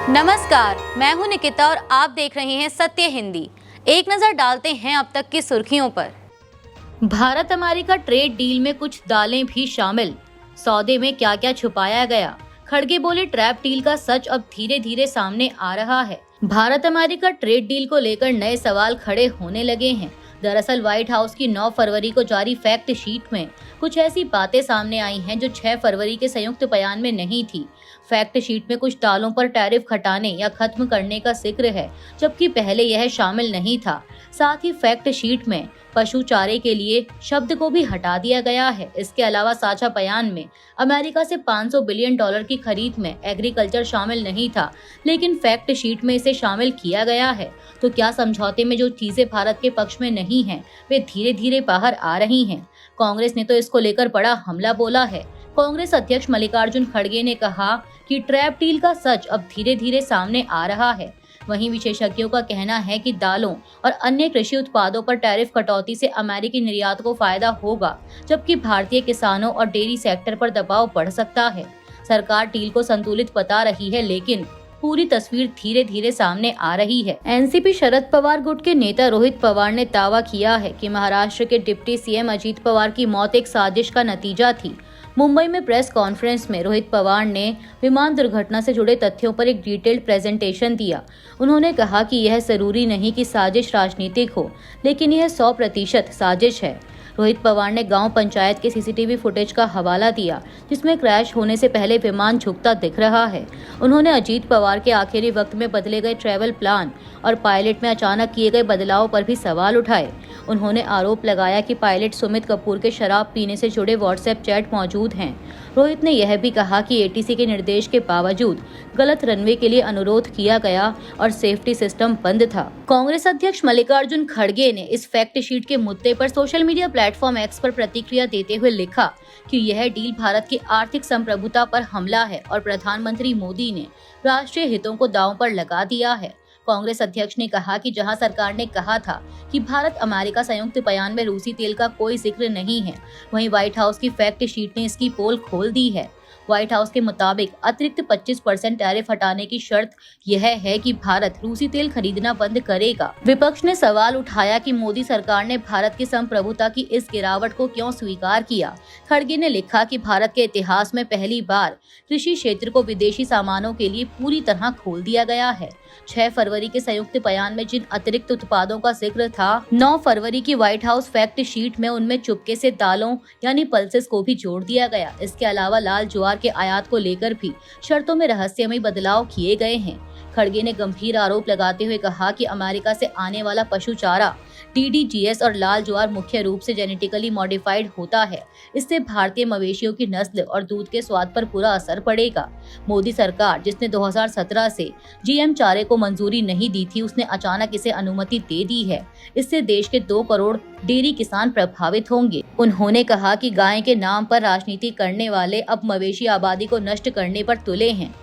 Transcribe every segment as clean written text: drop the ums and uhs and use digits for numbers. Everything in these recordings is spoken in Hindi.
नमस्कार, मैं हूं निकिता और आप देख रहे हैं सत्य हिंदी। एक नजर डालते हैं अब तक की सुर्खियों पर। भारत अमेरिका ट्रेड डील में कुछ दालें भी शामिल। सौदे में क्या क्या छुपाया गया? खड़गे बोले ट्रैप डील का सच अब धीरे धीरे सामने आ रहा है। भारत अमेरिका ट्रेड डील को लेकर नए सवाल खड़े होने लगे हैं। दरअसल व्हाइट हाउस की 9 फरवरी को जारी फैक्ट शीट में कुछ ऐसी बातें सामने आई हैं जो 6 फरवरी के संयुक्त बयान में नहीं थी। फैक्ट शीट में कुछ दालों पर टैरिफ घटाने या खत्म करने का जिक्र है, जबकि पहले यह शामिल नहीं था। साथ ही फैक्ट शीट में पशु चारे के लिए शब्द को भी हटा दिया गया है। इसके अलावा साझा बयान में अमेरिका से $500 बिलियन की खरीद में एग्रीकल्चर शामिल नहीं था, लेकिन फैक्ट शीट में इसे शामिल किया गया है। तो क्या समझौते में जो चीजें भारत के पक्ष में नहीं हैं, वे धीरे धीरे बाहर आ रही हैं? कांग्रेस ने तो इसको लेकर बड़ा हमला बोला है। कांग्रेस अध्यक्ष मल्लिकार्जुन खड़गे ने कहा कि ट्रैप डील का सच अब धीरे धीरे सामने आ रहा है। वहीं विशेषज्ञों का कहना है कि दालों और अन्य कृषि उत्पादों पर टैरिफ कटौती से अमेरिकी निर्यात को फायदा होगा, जबकि भारतीय किसानों और डेयरी सेक्टर पर दबाव बढ़ सकता है। सरकार डील को संतुलित बता रही है, लेकिन पूरी तस्वीर धीरे धीरे सामने आ रही है। एनसीपी शरद पवार गुट के नेता रोहित पवार ने दावा किया है कि महाराष्ट्र के डिप्टी सीएम अजीत पवार की मौत एक साजिश का नतीजा थी। मुंबई में प्रेस कॉन्फ्रेंस में रोहित पवार ने विमान दुर्घटना से जुड़े तथ्यों पर एक डिटेल्ड प्रेजेंटेशन दिया। उन्होंने कहा कि यह जरूरी नहीं कि साजिश राजनीतिक हो, लेकिन यह 100% साजिश है। रोहित पवार ने गांव पंचायत के सीसीटीवी फुटेज का हवाला दिया, जिसमें क्रैश होने से पहले विमान झुकता दिख रहा है। उन्होंने अजीत पवार के आखिरी वक्त में बदले गए ट्रैवल प्लान और पायलट में अचानक किए गए बदलाव पर भी सवाल उठाए। उन्होंने आरोप लगाया कि पायलट सुमित कपूर के शराब पीने से जुड़े व्हाट्सएप चैट मौजूद हैं। रोहित ने यह भी कहा कि एटीसी के निर्देश के बावजूद गलत रनवे के लिए अनुरोध किया गया और सेफ्टी सिस्टम बंद था। कांग्रेस अध्यक्ष मल्लिकार्जुन खड़गे ने इस फैक्ट शीट के मुद्दे पर सोशल मीडिया प्लेटफॉर्म एक्स पर प्रतिक्रिया देते हुए लिखा कि यह डील भारत की आर्थिक संप्रभुता पर हमला है और प्रधानमंत्री मोदी ने राष्ट्रीय हितों को दांव पर लगा दिया है। कांग्रेस अध्यक्ष ने कहा कि जहां सरकार ने कहा था कि भारत अमेरिका संयुक्त बयान में रूसी तेल का कोई जिक्र नहीं है, वहीं व्हाइट हाउस की फैक्ट शीट ने इसकी पोल खोल दी है। व्हाइट हाउस के मुताबिक अतिरिक्त 25% टैरिफ हटाने की शर्त यह है कि भारत रूसी तेल खरीदना बंद करेगा। विपक्ष ने सवाल उठाया कि मोदी सरकार ने भारत की संप्रभुता की इस गिरावट को क्यों स्वीकार किया। खड़गे ने लिखा कि भारत के इतिहास में पहली बार कृषि क्षेत्र को विदेशी सामानों के लिए पूरी तरह खोल दिया गया है। 6 फरवरी के संयुक्त बयान में जिन अतिरिक्त उत्पादों का जिक्र था, 9 फरवरी की व्हाइट हाउस फैक्ट शीट में उनमें चुपके से दालों यानी पल्सेस को भी जोड़ दिया गया। इसके अलावा लाल ज्वार के आयात को लेकर भी शर्तों में रहस्यमय बदलाव किए गए हैं। खड़गे ने गंभीर आरोप लगाते हुए कहा कि अमेरिका से आने वाला पशु चारा DDGS और लाल ज्वार मुख्य रूप से जेनेटिकली मॉडिफाइड होता है। इससे भारतीय मवेशियों की नस्ल और दूध के स्वाद पर बुरा असर पड़ेगा। मोदी सरकार, जिसने 2017 से GM चारे को मंजूरी नहीं दी थी, उसने अचानक इसे अनुमति दे दी है। इससे देश के 2 करोड़ डेयरी किसान प्रभावित होंगे। उन्होंने कहा कि गाय के नाम पर राजनीति करने वाले अब मवेशी आबादी को नष्ट करने पर तुले हैं।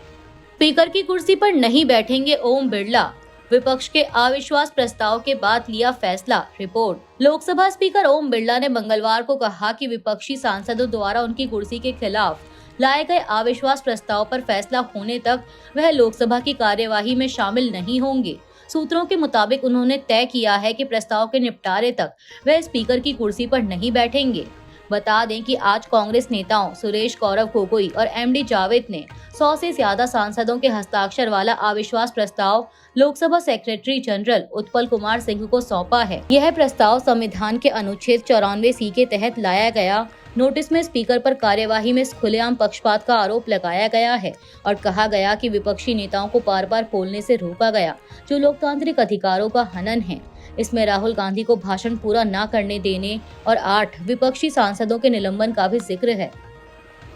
स्पीकर की कुर्सी पर नहीं बैठेंगे ओम बिरला, विपक्ष के अविश्वास प्रस्ताव के बाद लिया फैसला। रिपोर्ट। लोकसभा स्पीकर ओम बिरला ने मंगलवार को कहा कि विपक्षी सांसदों द्वारा उनकी कुर्सी के खिलाफ लाए गए अविश्वास प्रस्ताव पर फैसला होने तक वह लोकसभा की कार्यवाही में शामिल नहीं होंगे। सूत्रों के मुताबिक उन्होंने तय किया है कि प्रस्ताव के निपटारे तक वह स्पीकर की कुर्सी पर नहीं बैठेंगे। बता दें कि आज कांग्रेस नेताओं सुरेश गौरव गोगोई और MD जावेद ने 100 से ज्यादा सांसदों के हस्ताक्षर वाला अविश्वास प्रस्ताव लोकसभा सेक्रेटरी जनरल उत्पल कुमार सिंह को सौंपा है। यह प्रस्ताव संविधान के अनुच्छेद 94C के तहत लाया गया। नोटिस में स्पीकर पर कार्यवाही में खुलेआम पक्षपात का आरोप लगाया गया है और कहा गया कि विपक्षी नेताओं को बार बार बोलने से रोका गया, जो लोकतांत्रिक अधिकारों का हनन है। इसमें राहुल गांधी को भाषण पूरा न करने देने और 8 विपक्षी सांसदों के निलंबन का भी जिक्र है।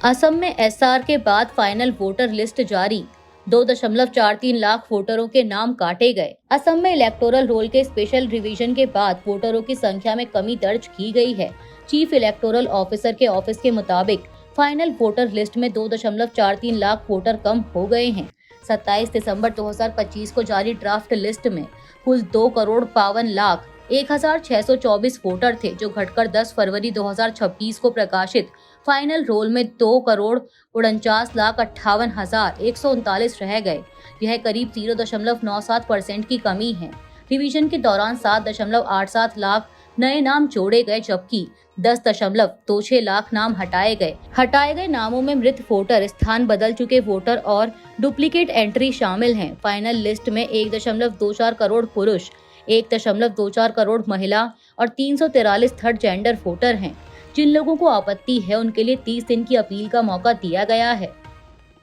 असम में SR के बाद फाइनल वोटर लिस्ट जारी, 2.43 लाख वोटरों के नाम काटे गए। असम में इलेक्टोरल रोल के स्पेशल रिवीजन के बाद वोटरों की संख्या में कमी दर्ज की गई है। चीफ इलेक्टोरल ऑफिसर के ऑफिस के मुताबिक फाइनल वोटर लिस्ट में 2.43 लाख वोटर कम हो गए हैं। 27 दिसंबर 2025 को जारी ड्राफ्ट लिस्ट में कुल 2,52,01,624 वोटर थे, जो घटकर 10 फरवरी 2026 को प्रकाशित फाइनल रोल में 2,49,58,139 रह गए। यह करीब 0.97% की कमी है। रिवीजन के दौरान 7.87 लाख नए नाम जोड़े गए, जबकि 10.26 लाख नाम हटाए गए। हटाए गए नामों में मृत वोटर, स्थान बदल चुके वोटर और डुप्लीकेट एंट्री शामिल हैं। फाइनल लिस्ट में 1.24 करोड़ पुरुष, 1.24 करोड़ महिला और 343 थर्ड जेंडर वोटर हैं। जिन लोगों को आपत्ति है उनके लिए 30 दिन की अपील का मौका दिया गया है।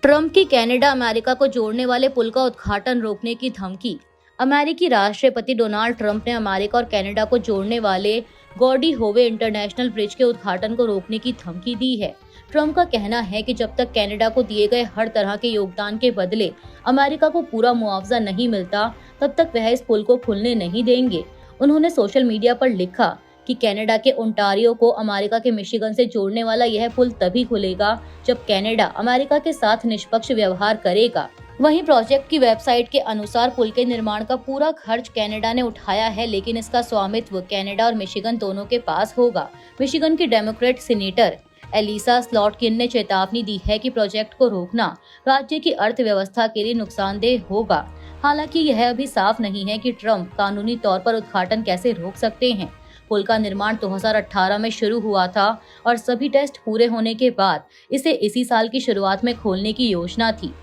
ट्रंप की कनाडा अमेरिका को जोड़ने वाले पुल का उद्घाटन रोकने की धमकी। अमेरिकी राष्ट्रपति डोनाल्ड ट्रंप ने अमेरिका और कनाडा को जोड़ने वाले गॉर्डी होवे इंटरनेशनल ब्रिज के उद्घाटन को रोकने की धमकी दी है। ट्रंप का कहना है कि जब तक कनाडा को दिए गए हर तरह के योगदान के बदले अमेरिका को पूरा मुआवजा नहीं मिलता, तब तक वह इस पुल को खुलने नहीं देंगे। उन्होंने सोशल मीडिया पर लिखा कि कनाडा के ओंटारियो को अमेरिका के मिशिगन से जोड़ने वाला यह पुल तभी खुलेगा जब कनाडा अमेरिका के साथ निष्पक्ष व्यवहार करेगा। वहीं प्रोजेक्ट की वेबसाइट के अनुसार पुल के निर्माण का पूरा खर्च कनाडा ने उठाया है, लेकिन इसका स्वामित्व कनाडा और मिशिगन दोनों के पास होगा। मिशिगन की डेमोक्रेट सीनेटर एलिसा स्लॉटकिन ने चेतावनी दी है कि प्रोजेक्ट को रोकना राज्य की अर्थव्यवस्था के लिए नुकसानदेह होगा। हालांकि यह अभी साफ नहीं है कि ट्रंप कानूनी तौर पर उद्घाटन कैसे रोक सकते हैं। पुल का निर्माण 2018 में शुरू हुआ था और सभी टेस्ट पूरे होने के बाद इसे इसी साल की शुरुआत में खोलने की योजना थी।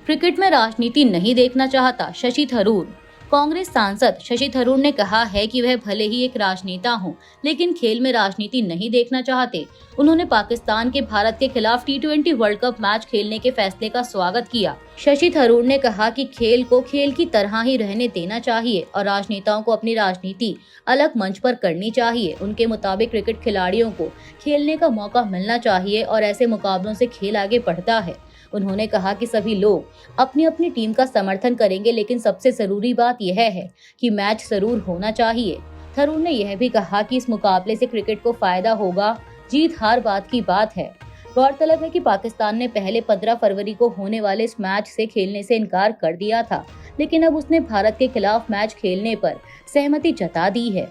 क्रिकेट में राजनीति नहीं देखना चाहता शशि थरूर। कांग्रेस सांसद शशि थरूर ने कहा है कि वह भले ही एक राजनेता हों, लेकिन खेल में राजनीति नहीं देखना चाहते। उन्होंने पाकिस्तान के भारत के खिलाफ T20 वर्ल्ड कप मैच खेलने के फैसले का स्वागत किया। शशि थरूर ने कहा कि खेल को खेल की तरह ही रहने देना चाहिए और राजनेताओं को अपनी राजनीति अलग मंच पर करनी चाहिए। उनके मुताबिक क्रिकेट खिलाड़ियों को खेलने का मौका मिलना चाहिए और ऐसे मुकाबलों से खेल आगे बढ़ता है। उन्होंने कहा कि सभी लोग अपनी अपनी टीम का समर्थन करेंगे, लेकिन सबसे जरूरी बात यह है कि मैच जरूर होना चाहिए। थरूर ने यह भी कहा कि इस मुकाबले से क्रिकेट को फायदा होगा, जीत हार बात की बात है। गौरतलब है कि पाकिस्तान ने पहले 15 फरवरी को होने वाले इस मैच से खेलने से इनकार कर दिया था, लेकिन अब उसने भारत के खिलाफ मैच खेलने पर सहमति जता दी है।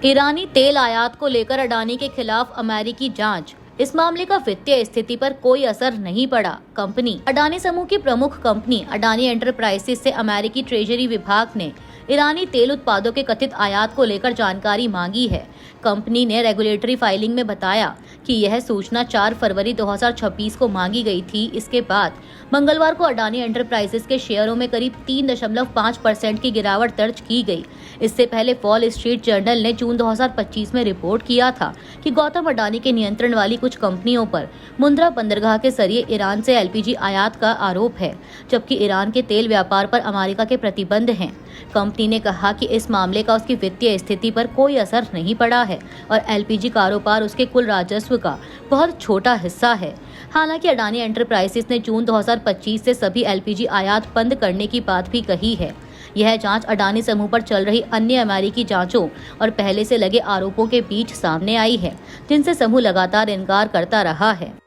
ईरानी तेल आयात को लेकर अडानी के खिलाफ अमेरिकी जांच। इस मामले का वित्तीय स्थिति पर कोई असर नहीं पड़ा। कंपनी अडानी समूह की प्रमुख कंपनी अडानी एंटरप्राइजेस से अमेरिकी ट्रेजरी विभाग ने ईरानी तेल उत्पादों के कथित आयात को लेकर जानकारी मांगी है। कंपनी ने रेगुलेटरी फाइलिंग में बताया कि यह सूचना 4 फरवरी 2026 को मांगी गई थी। इसके बाद मंगलवार को अडानी एंटरप्राइजेस के शेयरों में करीब 3.5% की गिरावट दर्ज की गई। इससे पहले वॉल स्ट्रीट जर्नल ने जून 2025 में रिपोर्ट किया था कि गौतम अडानी के नियंत्रण वाली कुछ कंपनियों पर मुंद्रा बंदरगाह के जरिए ईरान से LPG आयात का आरोप है, जबकि ईरान के तेल व्यापार पर अमेरिका के प्रतिबंध हैं। कंपनी ने कहा कि इस मामले का उसकी वित्तीय स्थिति पर कोई असर नहीं पड़ा है और LPG कारोबार उसके कुल राजस्व का बहुत छोटा हिस्सा है। हालांकि अडानी एंटरप्राइजेस ने जून 2025 से सभी LPG आयात बंद करने की बात भी कही है। यह जांच अडानी समूह पर चल रही अन्य अमेरिकी जांचों और पहले से लगे आरोपों के बीच सामने आई है, जिनसे समूह लगातार इनकार करता रहा है।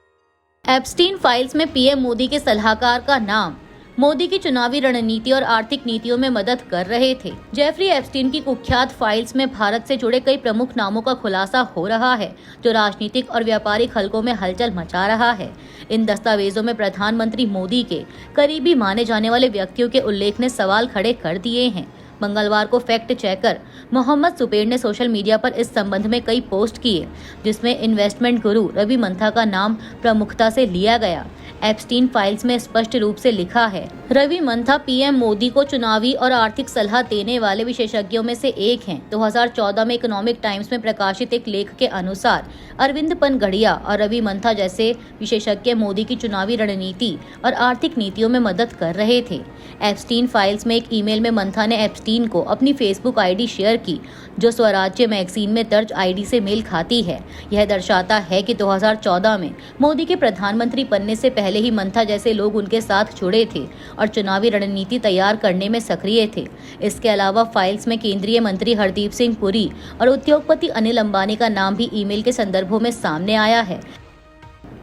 एप्स्टीन फाइल्स में PM मोदी के सलाहकार का नाम। मोदी की चुनावी रणनीति और आर्थिक नीतियों में मदद कर रहे थे। जेफरी एप्स्टीन की कुख्यात फाइल्स में भारत से जुड़े कई प्रमुख नामों का खुलासा हो रहा है, जो राजनीतिक और व्यापारिक हलकों में हलचल मचा रहा है। इन दस्तावेजों में प्रधानमंत्री मोदी के करीबी माने जाने वाले व्यक्तियों के उल्लेख ने सवाल खड़े कर दिए हैं। मंगलवार को फैक्ट चेकर मोहम्मद सुपेर ने सोशल मीडिया पर इस संबंध में कई पोस्ट किए, जिसमें इन्वेस्टमेंट गुरु रवि मंथा का नाम प्रमुखता से लिया गया। एप्स्टीन फाइल्स में स्पष्ट रूप से लिखा है, रवि मंथा PM मोदी को चुनावी और आर्थिक सलाह देने वाले विशेषज्ञों में से एक हैं। 2014 में इकोनॉमिक टाइम्स में प्रकाशित एक लेख के अनुसार अरविंद पनगढ़िया और रवि मंथा जैसे विशेषज्ञ मोदी की चुनावी रणनीति और आर्थिक नीतियों में मदद कर रहे थे। एप्स्टीन फाइल्स में एक ईमेल में मंथा ने एप्स्टीन को अपनी फेसबुक ID शेयर की, जो स्वराज्य मैगजीन में दर्ज ID से मेल खाती है। यह दर्शाता है कि 2014 में मोदी के प्रधानमंत्री बनने से पहले ही मंथा जैसे लोग उनके साथ जुड़े थे और चुनावी रणनीति तैयार करने में सक्रिय थे। इसके अलावा फाइल्स में केंद्रीय मंत्री हरदीप सिंह पुरी और उद्योगपति अनिल अंबानी का नाम भी ईमेल के संदर्भों में सामने आया है।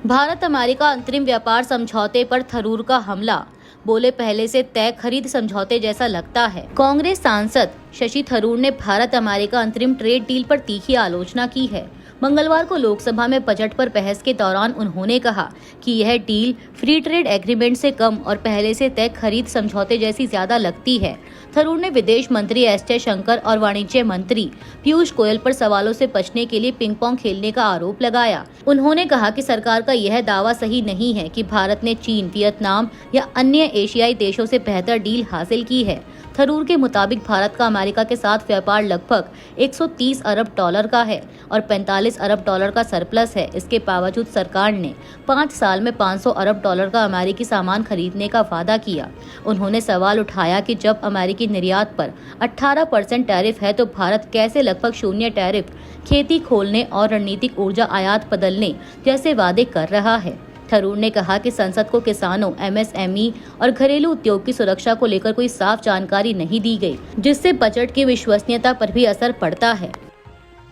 भारत अमेरिका अंतरिम व्यापार समझौते पर थरूर का हमला। बोले, पहले से तय खरीद समझौते जैसा लगता है। कांग्रेस सांसद शशि थरूर ने भारत अमेरिका अंतरिम ट्रेड डील पर तीखी आलोचना की है। मंगलवार को लोकसभा में बजट पर बहस के दौरान उन्होंने कहा कि यह डील फ्री ट्रेड एग्रीमेंट से कम और पहले से तय खरीद समझौते जैसी ज्यादा लगती है। थरूर ने विदेश मंत्री एस जयशंकर और वाणिज्य मंत्री पीयूष गोयल पर सवालों से बचने के लिए पिंग पोंग खेलने का आरोप लगाया। उन्होंने कहा कि सरकार का यह दावा सही नहीं है कि भारत ने चीन, वियतनाम या अन्य एशियाई देशों से बेहतर डील हासिल की है। थरूर के मुताबिक भारत का अमेरिका के साथ व्यापार लगभग 130 अरब डॉलर का है और 45 अरब डॉलर का सरप्लस है। इसके बावजूद सरकार ने 5 साल में 500 अरब डॉलर का अमेरिकी सामान खरीदने का वादा किया। उन्होंने सवाल उठाया कि जब अमेरिकी निर्यात पर 18% टैरिफ है तो भारत कैसे लगभग शून्य टैरिफ, खेती खोलने और रणनीतिक ऊर्जा आयात बदलने जैसे वादे कर रहा है। थरूर ने कहा कि संसद को किसानों, एमएसएमई और घरेलू उद्योग की सुरक्षा को लेकर कोई साफ जानकारी नहीं दी गई, जिससे बजट की विश्वसनीयता पर भी असर पड़ता है।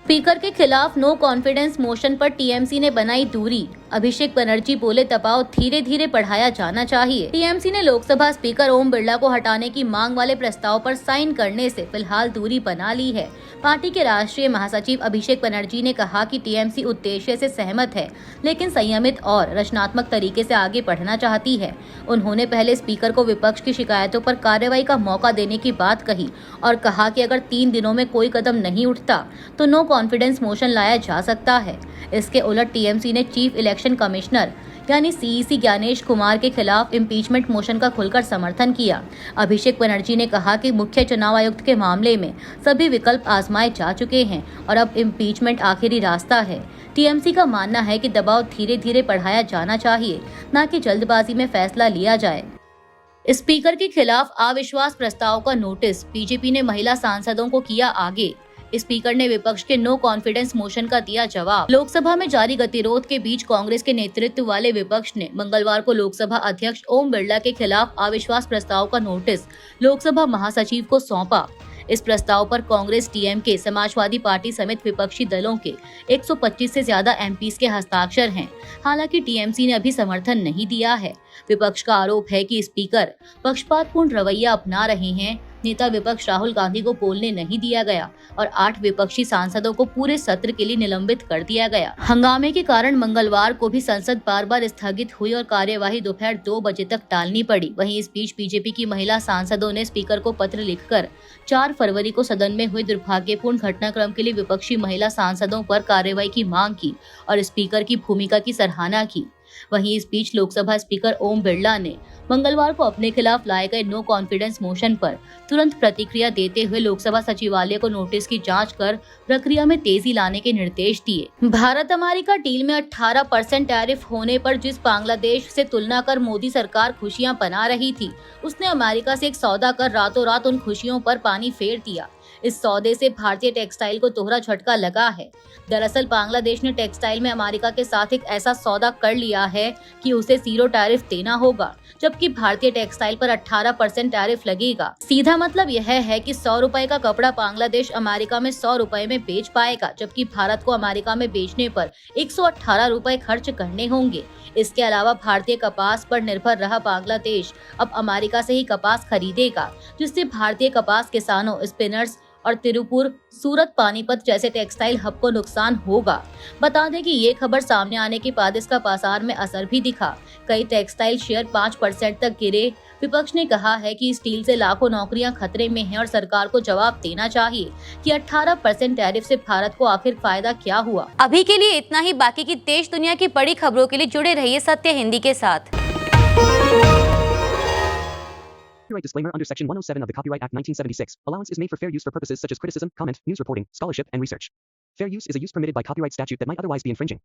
स्पीकर के खिलाफ नो कॉन्फिडेंस मोशन पर टीएमसी ने बनाई दूरी। अभिषेक बनर्जी बोले दबाव धीरे धीरे बढ़ाया जाना चाहिए। टीएमसी ने लोकसभा स्पीकर ओम बिरला को हटाने की मांग वाले प्रस्ताव पर साइन करने से फिलहाल दूरी बना ली है। पार्टी के राष्ट्रीय महासचिव अभिषेक बनर्जी ने कहा कि टीएमसी उद्देश्य से सहमत है, लेकिन संयमित और रचनात्मक तरीके से आगे बढ़ना चाहती है। उन्होंने पहले स्पीकर को विपक्ष की शिकायतों पर कार्रवाई का मौका देने की बात कही और कहा कि अगर 3 दिनों में कोई कदम नहीं उठता तो नो कॉन्फिडेंस मोशन लाया जा सकता है। इसके उलट टीएमसी ने चीफ इलेक्शन कमिश्नर यानी सीईसी ज्ञानेश कुमार के खिलाफ इम्पीचमेंट मोशन का खुलकर समर्थन किया। अभिषेक बनर्जी ने कहा कि मुख्य चुनाव आयुक्त के मामले में सभी विकल्प आजमाए जा चुके हैं और अब इम्पीचमेंट आखिरी रास्ता है। टीएमसी का मानना है कि दबाव धीरे धीरे बढ़ाया जाना चाहिए, न कि जल्दबाजी में फैसला लिया जाए। स्पीकर के खिलाफ अविश्वास प्रस्ताव का नोटिस, बीजेपी ने महिला सांसदों को किया आगे। स्पीकर ने विपक्ष के नो कॉन्फिडेंस मोशन का दिया जवाब। लोकसभा में जारी गतिरोध के बीच कांग्रेस के नेतृत्व वाले विपक्ष ने मंगलवार को लोकसभा अध्यक्ष ओम बिरला के खिलाफ अविश्वास प्रस्ताव का नोटिस लोकसभा महासचिव को सौंपा। इस प्रस्ताव पर कांग्रेस, टीएमके, समाजवादी पार्टी समेत विपक्षी दलों के 125 से ज्यादा एमपीज के हस्ताक्षर हैं। हालांकि टीएमसी ने अभी समर्थन नहीं दिया है। विपक्ष का आरोप है कि स्पीकर पक्षपातपूर्ण रवैया अपना रहे हैं। नेता विपक्ष राहुल गांधी को बोलने नहीं दिया गया और 8 विपक्षी सांसदों को पूरे सत्र के लिए निलंबित कर दिया गया। हंगामे के कारण मंगलवार को भी संसद बार बार स्थगित हुई और कार्यवाही दोपहर 2 बजे तक टालनी पड़ी। वहीं इस बीच बीजेपी की महिला सांसदों ने स्पीकर को पत्र लिखकर 4 फरवरी को सदन में हुए दुर्भाग्यपूर्ण घटनाक्रम के लिए विपक्षी महिला सांसदों पर कार्रवाई की मांग की और स्पीकर की भूमिका की सराहना की। वहीं इस बीच लोकसभा स्पीकर ओम बिरला ने मंगलवार को अपने खिलाफ लाए गए नो कॉन्फिडेंस मोशन पर तुरंत प्रतिक्रिया देते हुए लोकसभा सचिवालय को नोटिस की जांच कर प्रक्रिया में तेजी लाने के निर्देश दिए। भारत अमेरिका डील में 18% टैरिफ होने पर जिस बांग्लादेश से तुलना कर मोदी सरकार खुशियां बना रही थी, उसने अमेरिका से एक सौदा कर रातों रात उन खुशियों पर पानी फेर दिया। इस सौदे से भारतीय टेक्सटाइल को दोहरा झटका लगा है। दरअसल बांग्लादेश ने टेक्सटाइल में अमेरिका के साथ एक ऐसा सौदा कर लिया है कि उसे 0 टैरिफ देना होगा, जबकि भारतीय टेक्सटाइल पर 18% टैरिफ लगेगा। सीधा मतलब यह है कि 100 रुपए का कपड़ा बांग्लादेश अमेरिका में 100 रुपए में बेच पाएगा, जबकि भारत को अमेरिका में बेचने पर 118 रुपए खर्च करने होंगे। इसके अलावा भारतीय कपास पर निर्भर रहा बांग्लादेश अब अमेरिका से ही कपास खरीदेगा, जिससे भारतीय कपास किसानों, स्पिनर्स और तिरुपुर, सूरत, पानीपत जैसे टेक्सटाइल हब को नुकसान होगा। बता दें कि ये खबर सामने आने के बाद इसका बाजार में असर भी दिखा। कई टेक्सटाइल शेयर 5% तक गिरे। विपक्ष ने कहा है कि इस डील से लाखों नौकरियां खतरे में हैं और सरकार को जवाब देना चाहिए कि 18% टैरिफ से भारत को आखिर फायदा क्या हुआ। अभी के लिए इतना ही। बाकी की देश दुनिया की बड़ी खबरों के लिए जुड़े रहिए सत्य हिंदी के साथ। Copyright disclaimer under Section 107 of the Copyright Act 1976. Allowance is made for fair use for purposes such as criticism, comment, news reporting, scholarship, and research. Fair use is a use permitted by copyright statute that might otherwise be infringing.